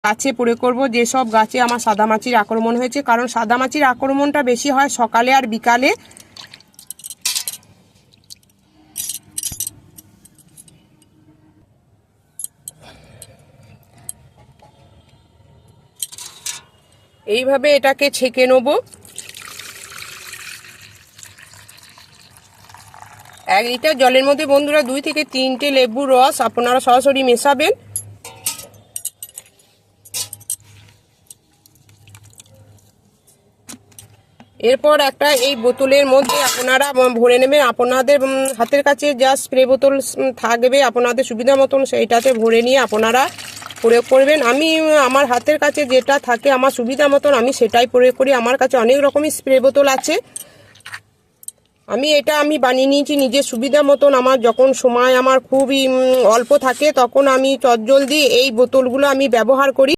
গাছে প্রয়োগ করব, যেসব গাছে আমার সাদামাছির আক্রমণ হয়েছে, কারণ সাদামাছির আক্রমণটা বেশি হয় সকালে আর বিকালে। এইভাবে এটাকে ছেঁকে নেব। এক লিটার জলের মধ্যে বন্ধুরা 2 থেকে 3টে লেবুর রস আপনারা সরাসরি মেশাবেন। এরপর একটা এই বোতলের মধ্যে আপনারা ভরে নেবেন। আপনাদের হাতের কাছে যা স্প্রে বোতল থাকবে আপনাদের সুবিধা মতন সেইটাতে ভরে নিয়ে আপনারা প্রয়োগ করবেন। আমি আমার হাতের কাছে যেটা থাকে আমার সুবিধা মতন আমি সেটাই প্রয়োগ করি। আমার কাছে অনেক রকমের স্প্রে বোতল আছে। আমি বানিয়ে নিয়েছি নিজের সুবিধা মতন। আমার যখন সময় আমার খুবই অল্প থাকে তখন আমি চটজলদি এই বোতলগুলো আমি ব্যবহার করি।